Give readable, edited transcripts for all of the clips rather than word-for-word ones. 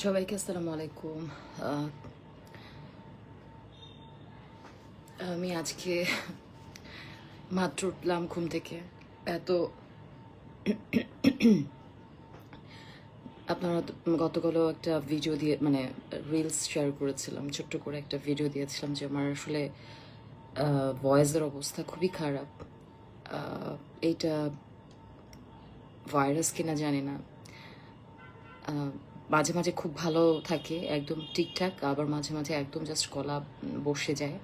সবাইকে আসসালামু আলাইকুম। আহ, আমি আজকে মাত্র উঠলাম ঘুম থেকে। এত আপনারা গতকালও একটা ভিডিও দিয়ে মানে রিলস শেয়ার করেছিলাম, ছোট্ট করে একটা ভিডিও দিয়েছিলাম যে আমার আসলে ভয়েসের অবস্থা খুবই খারাপ। আহ, এইটা ভাইরাস কিনা জানি না। আহ, মাঝে মাঝে খুব ভালো থাকে, একদম ঠিকঠাক, আবার মাঝে মাঝে একদম জাস্ট গলা বসে যায়।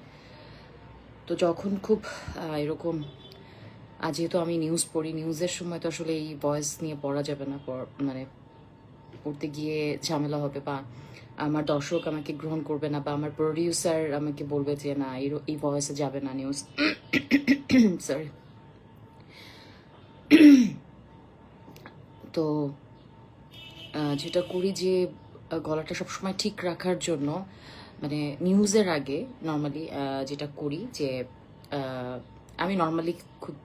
তো যখন খুব এরকম যেহেতু আমি নিউজ পড়ি, নিউজের সময় তো আসলে এই ভয়েস নিয়ে পড়া যাবে না, মানে পড়তে গিয়ে ঝামেলা হবে, বা আমার দর্শক আমাকে গ্রহণ করবে না, বা আমার প্রডিউসার আমাকে বলবে যে না এই ভয়েসে যাবে না নিউজ। সরি। তো যেটা করি যে গলাটা সবসময় ঠিক রাখার জন্য, মানে নিউজের আগে নর্মালি যেটা করি যে আমি নর্মালি খুব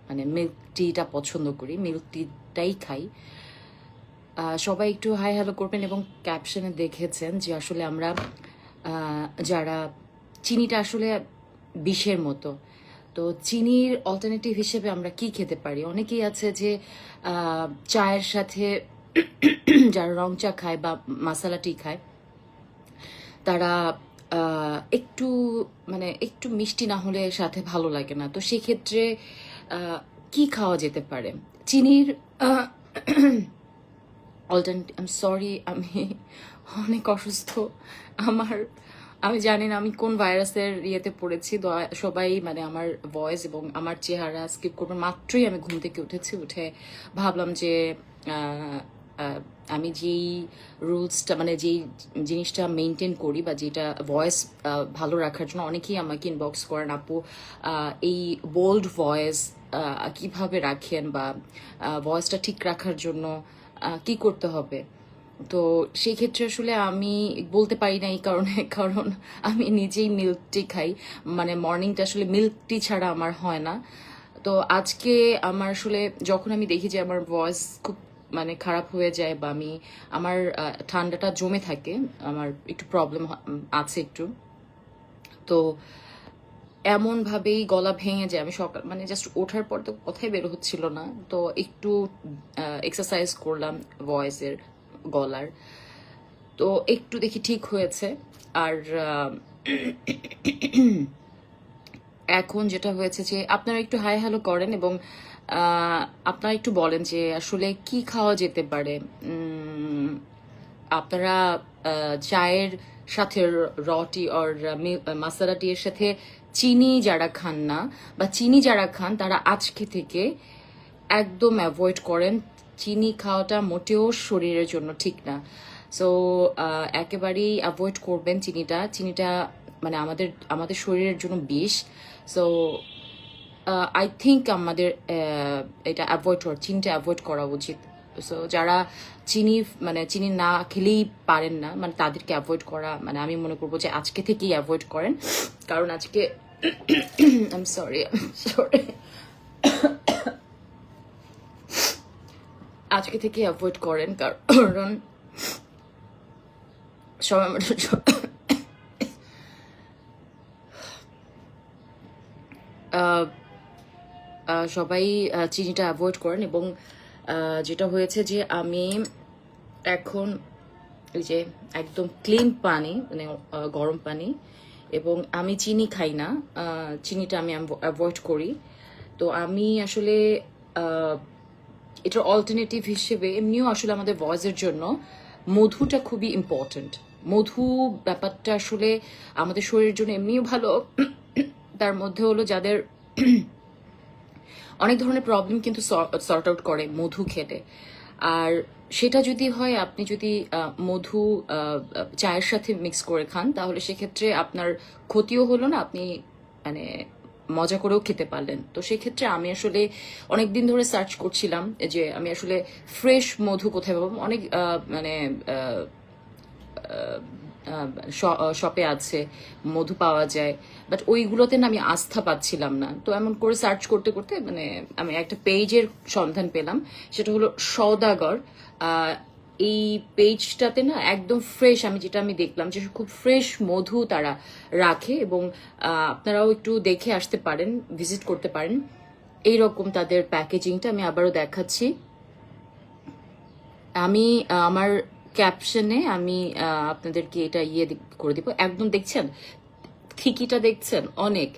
মানে মিল্ক টিটা পছন্দ করি, মিল্ক টিটাই খাই। সবাই একটু হাই হ্যালো করবেন, এবং ক্যাপশনে দেখেছেন যে আসলে আমরা যারা চিনিটা আসলে বিষের মতো, তো চিনির অল্টারনেটিভ হিসেবে আমরা কি খেতে পারি? অনেকেই আছে যে চায়ের সাথে যারা রং চা খায় বা মাসালা টি খায়, তারা একটু মানে একটু মিষ্টি না হলে সাথে ভালো লাগে না। তো সেক্ষেত্রে কি খাওয়া যেতে পারে? চিনির অল্টারনেটিভ, আই এম সরি, আমি অনেক অসুস্থ। আমার আমি জানি না আমি কোন ভাইরাসের ইয়েতে পড়েছি। সবাই মানে আমার ভয়েস এবং আমার চেহারা স্কিপ করবেন। মাত্রই আমি ঘুম থেকে উঠেছি, উঠে ভাবলাম যে আহ, আহ, আমি যেই রুলসটা মানে যেই জিনিসটা মেনটেন করি, বা যেটা ভয়েস ভালো রাখার জন্য অনেকেই আমাকে ইনবক্স করেন, আপু এই বোল্ড ভয়েস কিভাবে রাখেন, বা ভয়েসটা ঠিক রাখার জন্য কি করতে হবে। তো সেই ক্ষেত্রে আসলে আমি বলতে পারি না এই কারণে, কারণ আমি নিজেই মিল্ক টি খাই। মানে মর্নিংটা আসলে মিল্ক টি ছাড়া আমার হয় না। তো আজকে আমার আসলে যখন আমি দেখি যে আমার ভয়েস খুব মানে খারাপ হয়ে যায়, বা আমার ঠান্ডাটা জমে থাকে, আমার একটু প্রবলেম আছে একটু। তো এমন ভাবেই গলা ভেঙে যায়, আমি সকাল মানে জাস্ট ওঠার পর তো কথাই বের হচ্ছিল না। তো একটু এক্সারসাইজ করলাম ভয়েসের, গলার। তো একটু দেখি ঠিক হয়েছে। আর এখন যেটা হয়েছে যে আপনারা একটু হাই হ্যালো করেন, এবং আপনারা একটু বলেন যে আসলে কি খাওয়া যেতে পারে। আপনারা চায়ের সাথে র টি আর মাসালা টি এর সাথে চিনি যারা খান না, বা চিনি যারা খান তারা আজকে থেকে একদম অ্যাভয়েড করেন। চিনি খাওয়াটা মোটেও শরীরের জন্য ঠিক না। সো একেবারেই অ্যাভয়েড করবেন চিনিটা। চিনিটা মানে আমাদের আমাদের শরীরের জন্য বিষ। সো আই থিঙ্ক আমাদের এটা অ্যাভয়েড করা, চিনিটা অ্যাভয়েড করা উচিত। সো যারা চিনি মানে চিনি না খেলেই পারেন না, মানে তাদেরকে অ্যাভয়েড করা, মানে আমি মনে করবো যে আজকে থেকেই অ্যাভয়েড করেন। কারণ আজকে আই এম সরি, সরি, আজকে থেকে অ্যাভয়েড করেন। কারণ সবাই সবাই চিনিটা অ্যাভয়েড করেন। এবং যেটা হয়েছে যে আমি এখন এই যে একদম ক্লিন পানি, মানে গরম পানি, এবং আমি চিনি খাই না, চিনিটা আমি অ্যাভয়েড করি। তো আমি আসলে এটার অল্টারনেটিভ হিসেবে এমনিও আসলে আমাদের ভয়েসের জন্য মধুটা খুবই ইম্পর্ট্যান্ট। মধু ব্যাপারটা আসলে আমাদের শরীরের জন্য এমনিও ভালো। তার মধ্যে হলো যাদের অনেক ধরনের প্রবলেম কিন্তু সর্ট আউট করে মধু খেলে। আর সেটা যদি হয়, আপনি যদি মধু চায়ের সাথে মিক্স করে খান, তাহলে সেক্ষেত্রে আপনার ক্ষতিও হলো না, আপনি মানে মজা করেও খেতে পারলেন। তো সেক্ষেত্রে আমি আসলে অনেক দিন ধরে সার্চ করছিলাম যে আমি আসলে ফ্রেশ মধু কোথায় পাবো। অনেক মানে শপে আছে, মধু পাওয়া যায়, বাট ওইগুলোতে না আমি আস্থা পাচ্ছিলাম না। তো এমন করে সার্চ করতে করতে মানে আমি একটা পেজের সন্ধান পেলাম, সেটা হলো সওদাগর। এই পেজটাতে না একদম ফ্রেশ, আমি দেখলাম যে খুব ফ্রেশ মধু তারা রাখে, এবং আপনারাও একটু দেখে আসতে পারেন, ভিজিট করতে পারেন। এইরকম তাদের প্যাকেজিংটা আমি আবারও দেখাচ্ছি। আমি আমার ক্যাপশনে আমি আপনাদেরকে এটা করে দিব। একদম দেখছেন ঠিকিটা, দেখছেন অনেক,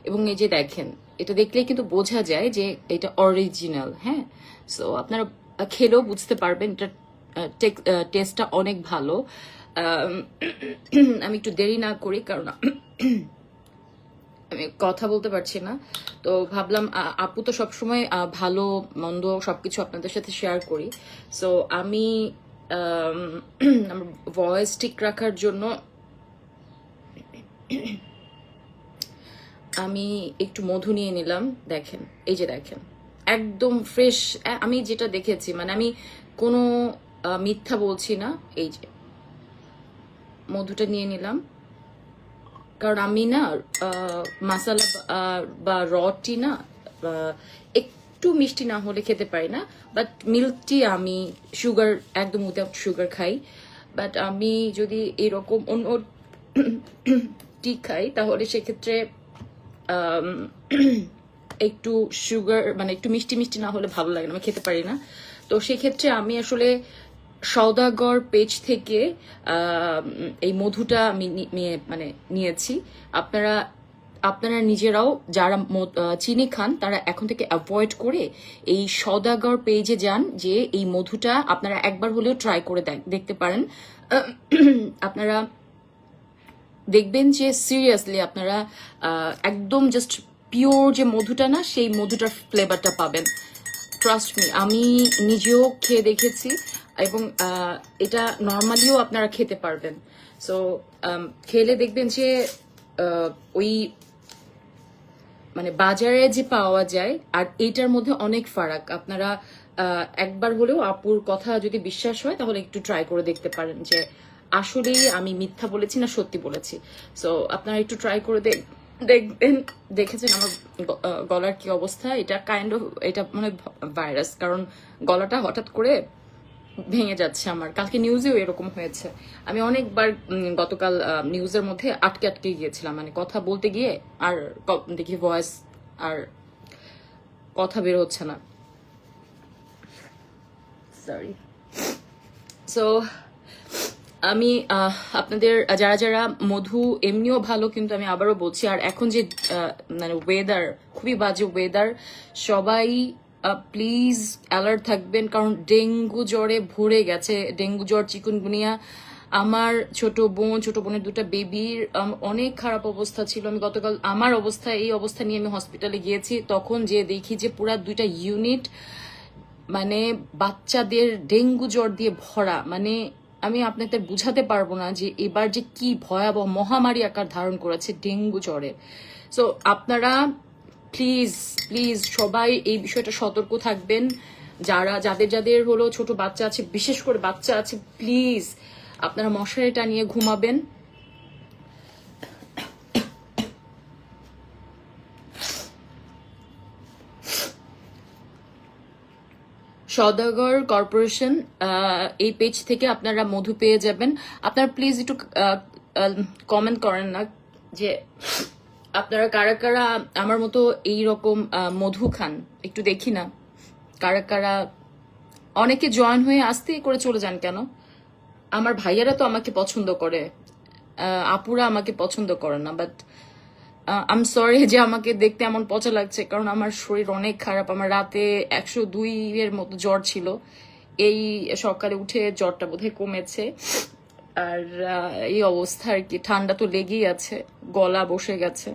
এবং এই যে দেখেন, এটা দেখলেই কিন্তু বোঝা যায় যে এটা অরিজিনাল। হ্যাঁ, সো আপনারা খেলেও বুঝতে পারবেন এটা টেস্টটা অনেক ভালো। আমি একটু দেরি না করি, কারণ আমি কথা বলতে পারছি না, তো ভাবলাম আপু তো সবসময় ভালো মন্দ সবকিছু আপনাদের সাথে শেয়ার করি। সো আমি আমার ভয়েস ঠিক রাখার জন্য আমি একটু মধু নিয়ে নিলাম। দেখেন, এই যে দেখেন, একদম ফ্রেশ। আমি যেটা দেখেছি, মানে আমি কোনো মিথ্যা বলছি না। এই যে মধুটা নিয়ে নিলাম, কারণ আমি না মাসালা বা র টি না একটু মিষ্টি না হলে খেতে পারি না। বাট মিল্ক টি আমি সুগার, একদম উইদাউট সুগার খাই। বাট আমি যদি এরকম অন্য টি খাই, তাহলে সেক্ষেত্রে একটু সুগার, মানে একটু মিষ্টি মিষ্টি না হলে ভালো লাগে না, আমি খেতে পারি না। তো সেক্ষেত্রে আমি আসলে সওদাগর পেজ থেকে এই মধুটা আমি মানে নিয়েছি। আপনারা আপনারা নিজেরাও যারা চিনি খান, তারা এখন থেকে অ্যাভয়েড করে এই সওদাগর পেজে যান, যে এই মধুটা আপনারা একবার হলেও ট্রাই করে দেখতে পারেন। আপনারা দেখবেন যে সিরিয়াসলি আপনারা একদম জাস্ট পিওর যে মধুটা না, সেই মধুটার ফ্লেভারটা পাবেন। ট্রাস্ট মি, আমি নিজেও খেয়ে দেখেছি, এবং এটা নর্মালিও আপনারা খেতে পারবেন। সো খেলে দেখবেন যে ওই মানে বাজারে যে পাওয়া যায় আর এইটার মধ্যে অনেক ফারাক। আপনারা একবার হলেও আপুর কথা যদি বিশ্বাস হয়, তাহলে একটু ট্রাই করে দেখতে পারেন যে আসলেই আমি মিথ্যা বলেছি না সত্যি বলেছি। সো আপনারা একটু ট্রাই করে দেখবেন। দেখেছেন আমার গলার কি অবস্থা? এটা কাইন্ড অফ, এটা মানে ভাইরাস, কারণ গলাটা হঠাৎ করে ভেঙে যাচ্ছে আমার। কালকে নিউজেও এরকম হয়েছে। আমি অনেকবার গতকাল নিউজের মধ্যে আটকে আটকে গিয়েছিলাম, মানে কথা বলতে গিয়ে আর দেখি ভয়েস আর কথা বের হচ্ছে না। সরি। সো আমি আপনাদের যারা যারা মধু এমনিও ভালো, কিন্তু আমি আবারও বলছি, আর এখন যে মানে ওয়েদার, খুবই বাজে ওয়েদার, সবাই প্লিজ অ্যালার্ট থাকবেন, কারণ ডেঙ্গু জ্বরে ভরে গেছে। ডেঙ্গু জ্বর, চিকুনগুনিয়া। আমার ছোট বোনের দুটো বেবির অনেক খারাপ অবস্থা ছিল। আমি গতকাল আমার এই অবস্থা নিয়ে আমি হসপিটালে গিয়েছি, তখন যে দেখি যে পুরা 2টা ইউনিট মানে বাচ্চাদের ডেঙ্গু জ্বর দিয়ে ভরা। মানে আমি আপনাদের বুঝাতে পারবো না যে এবার যে কি ভয়াবহ মহামারী আকার ধারণ করেছে ডেঙ্গু জ্বরে। সো আপনারা প্লিজ প্লিজ সবাই এই বিষয়টা সতর্ক থাকবেন। যাদের যাদের হলো ছোট বাচ্চা আছে, বিশেষ করে বাচ্চা আছে, প্লিজ আপনারা মশারি টানিয়ে ঘুমাবেন। সওদাগর কর্পোরেশন এই পেজ থেকে আপনারা মধু পেয়ে যাবেন। আপনারা প্লিজ একটু কমেন্ট করেন না যে আপনারা কারা কারা আমার মতো এইরকম মধু খান, একটু দেখি না কারা কারা। অনেকে জয়েন হয়ে আস্তে করে চলে যান কেন? আমার ভাইয়ারা তো আমাকে পছন্দ করে, আপুরা আমাকে পছন্দ করে না। বাট আই এম সরি যে আমাকে দেখতে এমন পচা লাগছে, কারণ আমার শরীর অনেক খারাপ। আমার রাতে 102 এর মতো জ্বর ছিল, এই সকালে উঠে জ্বরটা বোধহয় কমেছে। আর এই অবস্থা আর কি, ঠান্ডা তো লেগেই আছে, গলা বসে গেছে।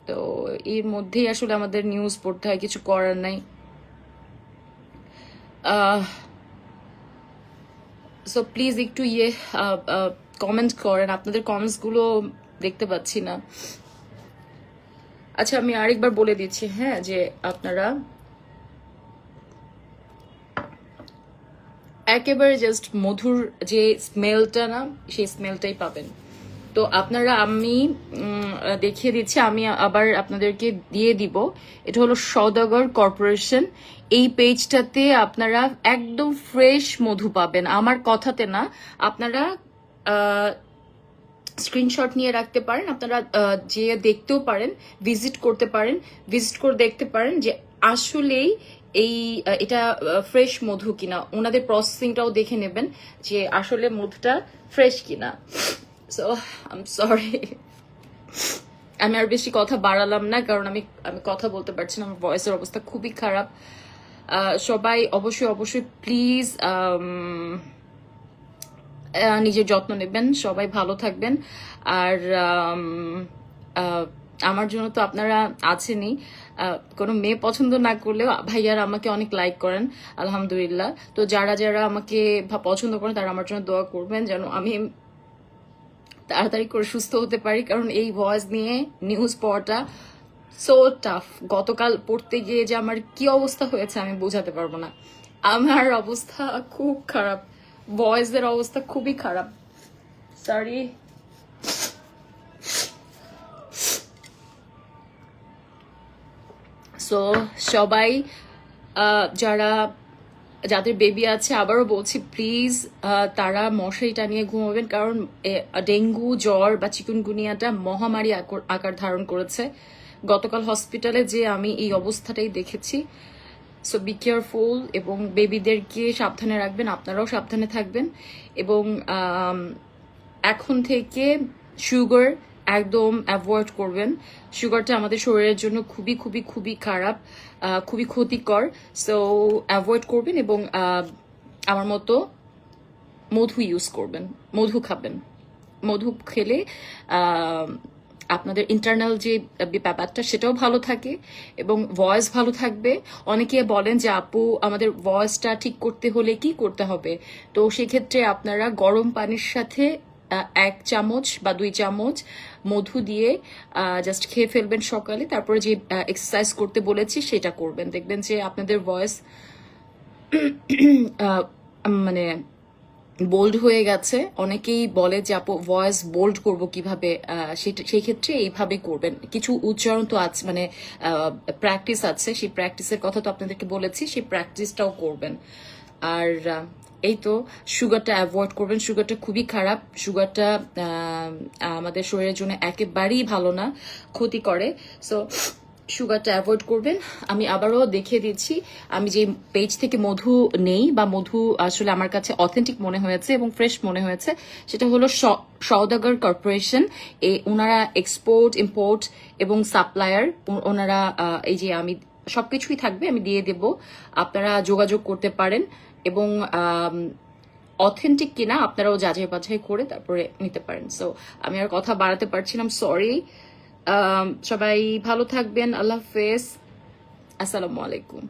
তো এর মধ্যেই আসলে আমাদের নিউজ পড়তে হয়, কিছু করার নাই। সো প্লিজ একটু কমেন্ট করেন, আপনাদের কমেন্টস গুলো দেখতে পাচ্ছি না। আচ্ছা, আমি আরেকবার বলে দিচ্ছি, হ্যাঁ, যে আপনারা একেবারে জাস্ট মধুর যে স্মেলটা না, সেই স্মেলটাই পাবেন। তো তো আপনারা আমি দেখিয়ে দিচ্ছি, আমি আবার আপনাদেরকে দিয়ে দিব। এটা হলো সওদাগর কর্পোরেশন। এই পেজটাতে আপনারা একদম ফ্রেশ মধু পাবেন, আমার কথাতে না। আপনারা স্ক্রিনশট নিয়ে রাখতে পারেন, আপনারা যে দেখতেও পারেন, ভিজিট করতে পারেন, ভিজিট করে দেখতে পারেন যে আসলেই এই এটা ফ্রেশ মধু কিনা। ওনাদের প্রসেসিংটাও দেখে নেবেন যে আসলে মধুটা ফ্রেশ কিনা। সো আই এম সরি, আমি আর বেশি কথা বাড়ালাম না, কারণ আমি আমি কথা বলতে পারছি না, আমার ভয়েসের অবস্থা খুবই খারাপ। সবাই অবশ্যই অবশ্যই প্লিজ নিজের যত্ন নেবেন, সবাই ভালো থাকবেন। আর আমার জন্য তো আপনারা আছেনই, কোনো মেয়ে পছন্দ না করলেও ভাইয়ারা আমাকে অনেক লাইক করেন, আলহামদুলিল্লাহ। তো যারা যারা আমাকে পছন্দ করেন তারা আমার জন্য দোয়া করবেন যেন আমি তাড়াতাড়ি করে সুস্থ হতে পারি, কারণ এই ভয়েস নিয়ে নিউজ পড়াটা সো টাফ। গতকাল পড়তে গিয়ে যে আমার কি অবস্থা হয়েছে আমি বোঝাতে পারবো না। আমার অবস্থা খুব খারাপ, ভয়েসের অবস্থা খুবই খারাপ, সরি। সো সবাই যারা যাদের বেবি আছে, আবারও বলছি প্লিজ তারা মশারি টানিয়ে ঘুমাবেন, কারণ ডেঙ্গু জ্বর বা চিকুনগুনিয়াটা মহামারী আকার ধারণ করেছে। গতকাল হসপিটালে যে আমি এই অবস্থাটাই দেখেছি। সো বি কেয়ারফুল, এবং বেবিদেরকে সাবধানে রাখবেন, আপনারাও সাবধানে থাকবেন। এবং এখন থেকে সুগার একদম অ্যাভয়েড করবেন। সুগারটা আমাদের শরীরের জন্য খুবই খুবই খুবই খারাপ, খুবই ক্ষতিকর। সো অ্যাভয়েড করবেন, এবং আমার মতো মধু ইউজ করবেন, মধু খাবেন। মধু খেলে আপনাদের ইন্টারনাল যে ব্যাপারটা সেটাও ভালো থাকে এবং ভয়েস ভালো থাকবে। অনেকে বলেন যে আপু আমাদের ভয়েসটা ঠিক করতে হলে কি করতে হবে, তো সেক্ষেত্রে আপনারা গরম পানির সাথে 1 চামচ বা 2 চামচ মধু দিয়ে জাস্ট খেয়ে ফেলবেন সকালে। তারপরে যে এক্সারসাইজ করতে বলেছি সেটা করবেন, দেখবেন যে আপনাদের ভয়েস মানে বোল্ড হয়ে গেছে। অনেকেই বলে যে আপু ভয়েস বোল্ড করব কিভাবে, সেই ক্ষেত্রে এইভাবে করবেন। কিছু উচ্চারণ তো আছে, মানে প্র্যাকটিস আছে, সেই প্র্যাকটিসের কথা তো আপনাদেরকে বলেছি, সেই প্র্যাকটিসটাও করবেন। আর এই তো, সুগারটা অ্যাভয়েড করবেন, সুগারটা খুবই খারাপ। সুগারটা আমাদের শরীরের জন্য একেবারেই ভালো না, ক্ষতি করে। সো সুগারটা অ্যাভয়েড করবেন। আমি আবারও দেখিয়ে দিচ্ছি, আমি যে পেজ থেকে মধু নেই বা মধু আসলে আমার কাছে অথেন্টিক মনে হয়েছে এবং ফ্রেশ মনে হয়েছে, সেটা হলো সওদাগর কর্পোরেশন। ওনারা এক্সপোর্ট, ইম্পোর্ট এবং সাপ্লায়ার। ওনারা এই যে আমি সবকিছুই থাকবে, আমি দিয়ে দেব, আপনারা যোগাযোগ করতে পারেন। এবং অথেন্টিক কিনা আপনারাও যাচাই বাছাই করে তারপরে নিতে পারেন। সো আমি আর কথা বাড়াতে পারছিলাম, সরি। সবাই ভালো থাকবেন, আল্লাহ হাফেজ, আসসালামু আলাইকুম।